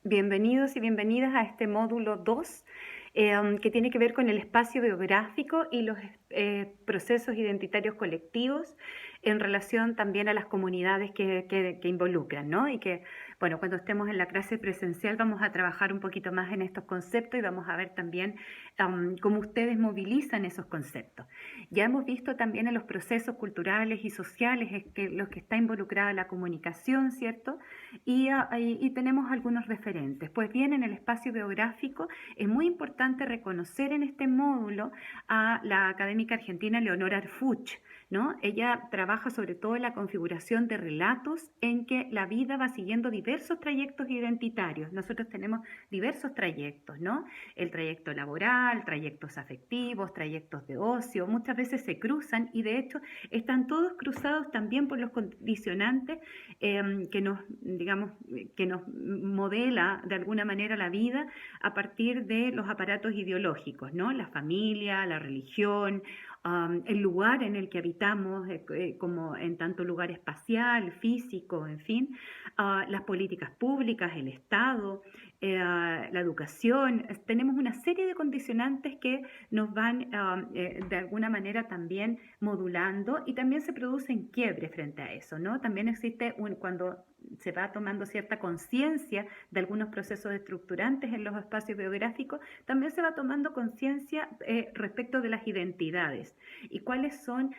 Bienvenidos y bienvenidas a este módulo 2 que tiene que ver con el espacio biográfico y los procesos identitarios colectivos en relación también a las comunidades que involucran, ¿no? Y que, bueno, cuando estemos en la clase presencial vamos a trabajar un poquito más en estos conceptos y vamos a ver también cómo ustedes movilizan esos conceptos. Ya hemos visto también en los procesos culturales y sociales los que está involucrada la comunicación, ¿cierto? Y tenemos algunos referentes. Pues bien, en el espacio biográfico es muy importante reconocer en este módulo a la académica argentina Leonora Arfuch, ¿no? Ella trabaja sobre todo en la configuración de relatos en que la vida va siguiendo diversos trayectos identitarios. Nosotros tenemos diversos trayectos, ¿no? El trayecto laboral, trayectos afectivos, trayectos de ocio, muchas veces se cruzan y de hecho están todos cruzados también por los condicionantes digamos, que nos modela de alguna manera la vida a partir de los aparatos ideológicos, ¿no? La familia, la religión, el lugar en el que habitamos, como en tanto lugar espacial, físico, en fin, las políticas públicas, el Estado, la educación. Tenemos una serie de condicionantes que nos van de alguna manera también modulando y también se producen quiebres frente a eso, ¿no? También existe cuando se va tomando cierta conciencia de algunos procesos estructurantes en los espacios biográficos, también se va tomando conciencia respecto de las identidades y cuáles son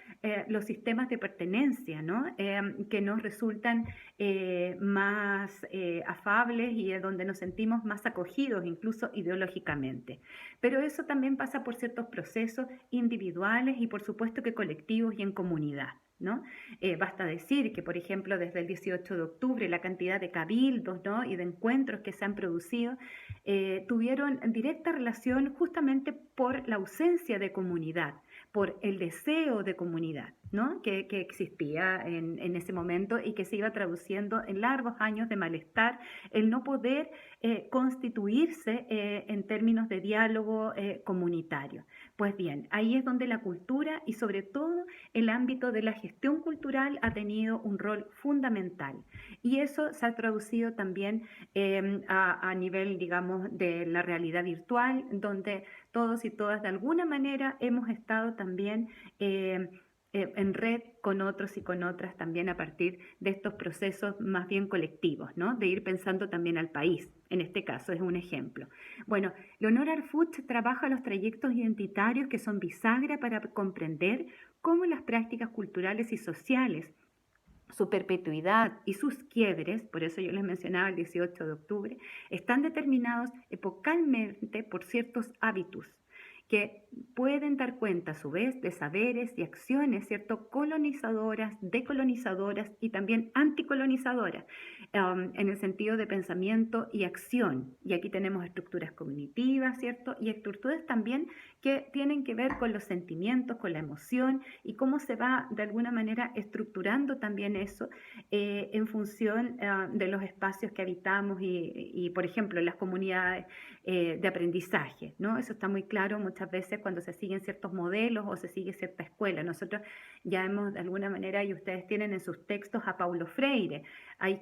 los sistemas de pertenencia, ¿no? Que nos resultan más afables y donde nos sentimos más acogidos, incluso ideológicamente. Pero eso también pasa por ciertos procesos individuales y por supuesto que colectivos y en comunidad, ¿no? Basta decir que, por ejemplo, desde el 18 de octubre la cantidad de cabildos, ¿no? y de encuentros que se han producido tuvieron directa relación justamente por la ausencia de comunidad, por el deseo de comunidad, ¿no? que existía en ese momento y que se iba traduciendo en largos años de malestar, el no poder constituirse en términos de diálogo comunitario. Pues bien, ahí es donde la cultura y sobre todo el ámbito de la gestión cultural ha tenido un rol fundamental. Y eso se ha traducido también a nivel, digamos, de la realidad virtual, donde todos y todas de alguna manera hemos estado también en red con otros y con otras también a partir de estos procesos más bien colectivos, ¿no? De ir pensando también al país. En este caso es un ejemplo. Bueno, Leonora Arfuch trabaja los trayectos identitarios que son bisagra para comprender cómo las prácticas culturales y sociales, su perpetuidad y sus quiebres, por eso yo les mencionaba el 18 de octubre, están determinados epocalmente por ciertos hábitos que pueden dar cuenta a su vez de saberes y acciones, ¿cierto?, colonizadoras, decolonizadoras y también anticolonizadoras, en el sentido de pensamiento y acción. Y aquí tenemos estructuras cognitivas, ¿cierto?, y estructuras también que tienen que ver con los sentimientos, con la emoción y cómo se va de alguna manera estructurando también eso en función de los espacios que habitamos y, por ejemplo, las comunidades de aprendizaje, ¿no? Eso está muy claro muchas veces cuando se siguen ciertos modelos o se sigue cierta escuela. Nosotros ya hemos de alguna manera, y ustedes tienen en sus textos a Paulo Freire, ahí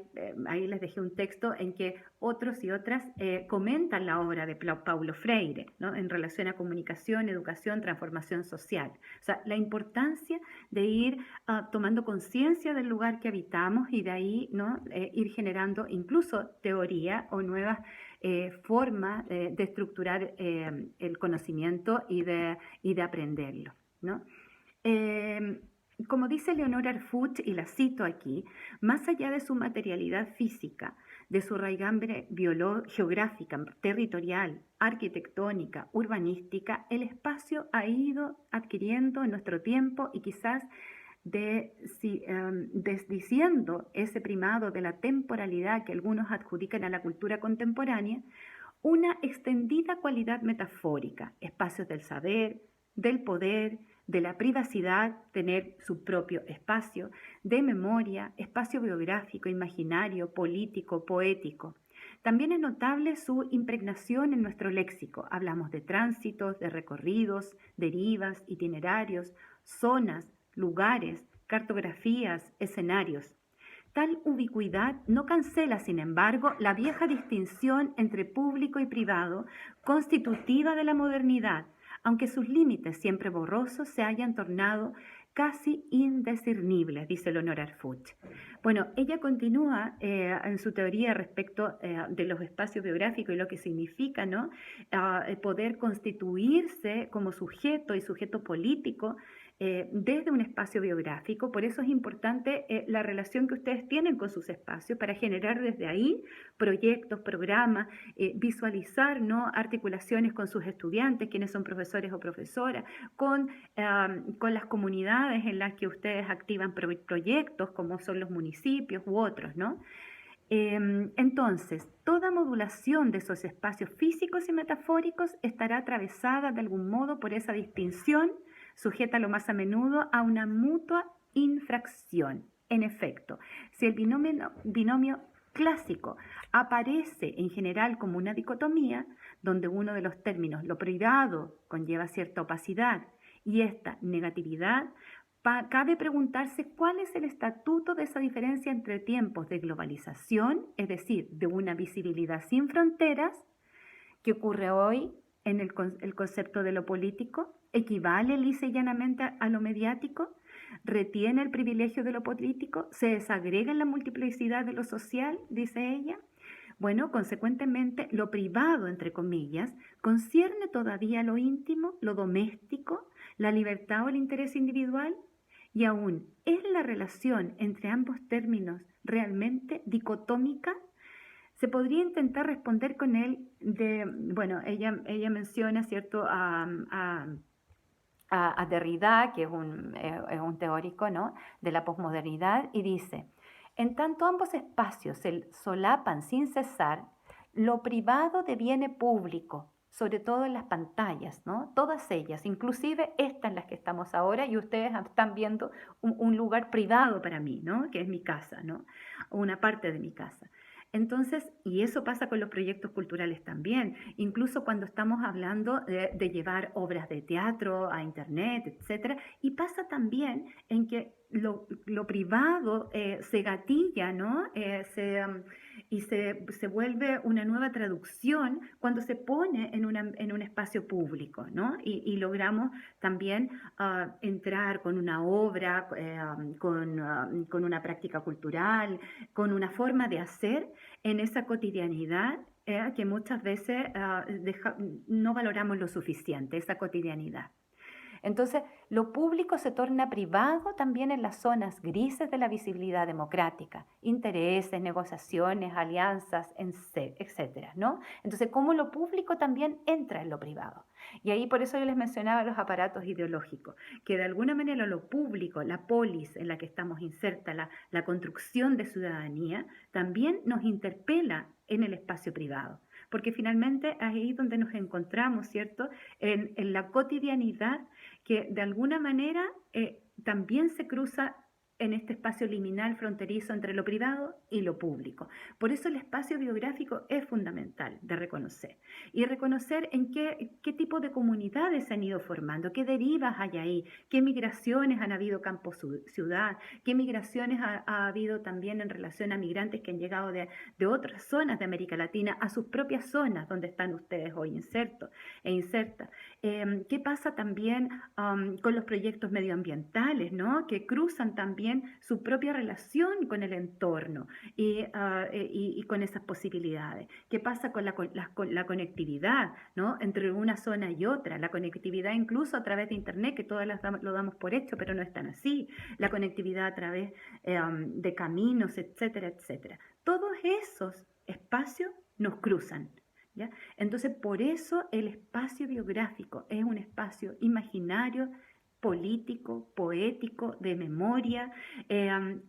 les dejé un texto en que otros y otras comentan la obra de Paulo Freire, ¿no? En relación a comunicación, educación, transformación social. O sea, la importancia de ir tomando conciencia del lugar que habitamos y de ahí, ¿no? Ir generando incluso teoría o nuevas formas de estructurar el conocimiento y de aprenderlo, ¿no? Eh, Como dice Leonora Arfuch, y la cito aquí, más allá de su materialidad física, de su raigambre geográfica, territorial, arquitectónica, urbanística, el espacio ha ido adquiriendo en nuestro tiempo y quizás desdiciendo ese primado de la temporalidad que algunos adjudican a la cultura contemporánea, una extendida cualidad metafórica, espacios del saber, del poder, de la privacidad, tener su propio espacio, de memoria, espacio biográfico, imaginario, político, poético. También es notable su impregnación en nuestro léxico. Hablamos de tránsitos, de recorridos, derivas, itinerarios, zonas, lugares, cartografías, escenarios. Tal ubicuidad no cancela, sin embargo, la vieja distinción entre público y privado, constitutiva de la modernidad, aunque sus límites, siempre borrosos, se hayan tornado casi indiscernibles, dice Leonora Fuchs. Bueno, ella continúa en su teoría respecto de los espacios biográficos y lo que significa, ¿no? Poder constituirse como sujeto y sujeto político desde un espacio biográfico. Por eso es importante la relación que ustedes tienen con sus espacios para generar desde ahí proyectos, programas, visualizar, ¿no? Articulaciones con sus estudiantes, quienes son profesores o profesoras, con las comunidades en las que ustedes activan proyectos, como son los municipios u otros, ¿no? Entonces, toda modulación de esos espacios físicos y metafóricos estará atravesada de algún modo por esa distinción, sujeta lo más a menudo a una mutua infracción. En efecto, si el binomio clásico aparece en general como una dicotomía, donde uno de los términos, lo privado, conlleva cierta opacidad y esta negatividad, cabe preguntarse cuál es el estatuto de esa diferencia entre tiempos de globalización, es decir, de una visibilidad sin fronteras, que ocurre hoy en el concepto de lo político, equivale lisa y llanamente a lo mediático, retiene el privilegio de lo político, se desagrega en la multiplicidad de lo social, dice ella. Bueno, consecuentemente, lo privado, entre comillas, concierne todavía lo íntimo, lo doméstico, la libertad o el interés individual, y aún, ¿es la relación entre ambos términos realmente dicotómica? Se podría intentar responder con él bueno, ella menciona, ¿cierto?, a Derrida, que es un teórico, ¿no?, de la posmodernidad, y dice: en tanto ambos espacios se solapan sin cesar, lo privado deviene público, sobre todo en las pantallas, ¿no? Todas ellas, inclusive esta en las que estamos ahora, y ustedes están viendo un lugar privado para mí, ¿no? Que es mi casa, ¿no? Una parte de mi casa. Entonces, y eso pasa con los proyectos culturales también, incluso cuando estamos hablando de llevar obras de teatro a internet, etcétera, y pasa también en que lo privado se gatilla, ¿no? Y se vuelve una nueva traducción cuando se pone en un espacio público, ¿no? Y logramos también entrar con una obra, con una práctica cultural, con una forma de hacer en esa cotidianidad que muchas veces no valoramos lo suficiente, esa cotidianidad. Entonces, lo público se torna privado también en las zonas grises de la visibilidad democrática, intereses, negociaciones, alianzas, etcétera, ¿no? Entonces, cómo lo público también entra en lo privado. Y ahí por eso yo les mencionaba los aparatos ideológicos, que de alguna manera lo público, la polis en la que estamos inserta, la construcción de ciudadanía, también nos interpela en el espacio privado. Porque finalmente ahí es donde nos encontramos, ¿cierto?, en la cotidianidad que de alguna manera también se cruza en este espacio liminal fronterizo entre lo privado y lo público. Por eso el espacio biográfico es fundamental de reconocer. Y reconocer en qué tipo de comunidades se han ido formando, qué derivas hay ahí, qué migraciones han habido campo-ciudad, qué migraciones ha habido también en relación a migrantes que han llegado de otras zonas de América Latina a sus propias zonas donde están ustedes hoy insertas. ¿Qué pasa también con los proyectos medioambientales, ¿no?, que cruzan también su propia relación con el entorno y con esas posibilidades? ¿Qué pasa con la conectividad, ¿no?, entre una zona y otra? La conectividad incluso a través de Internet, que todas lo damos por hecho, pero no es tan así. La conectividad a través de caminos, etcétera, etcétera. Todos esos espacios nos cruzan, ¿ya? Entonces, por eso el espacio biográfico es un espacio imaginario, político, poético, de memoria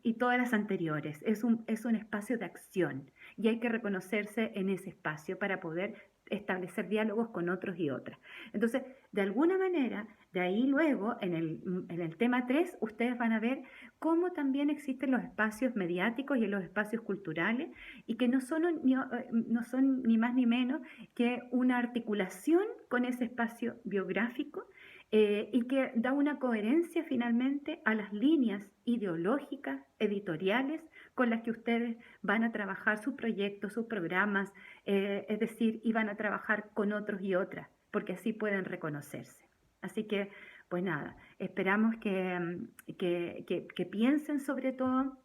y todas las anteriores. Es un espacio de acción y hay que reconocerse en ese espacio para poder establecer diálogos con otros y otras. Entonces, de alguna manera, de ahí luego, en el tema 3, ustedes van a ver cómo también existen los espacios mediáticos y los espacios culturales y que no son ni más ni menos que una articulación con ese espacio biográfico y que da una coherencia finalmente a las líneas ideológicas, editoriales, con las que ustedes van a trabajar sus proyectos, sus programas, es decir, y van a trabajar con otros y otras, porque así pueden reconocerse. Así que, pues nada, esperamos que piensen sobre todo.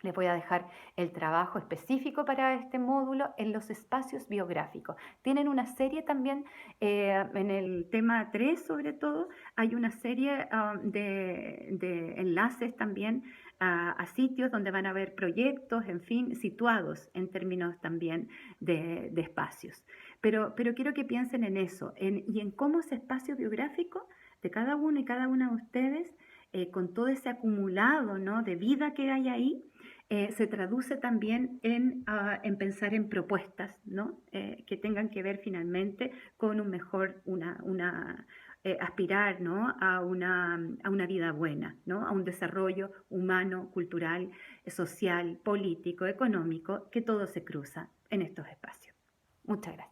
Les voy a dejar el trabajo específico para este módulo en los espacios biográficos. Tienen una serie también, en el tema 3 sobre todo, hay una serie de enlaces también a sitios donde van a haber proyectos, en fin, situados en términos también de espacios. Pero quiero que piensen en eso y en cómo ese espacio biográfico de cada uno y cada una de ustedes, con todo ese acumulado, ¿no?, de vida que hay ahí, se traduce también en pensar en propuestas, ¿no?, que tengan que ver finalmente con un mejor, aspirar, ¿no?, a una vida buena, ¿no?, a un desarrollo humano, cultural, social, político, económico, que todo se cruza en estos espacios. Muchas gracias.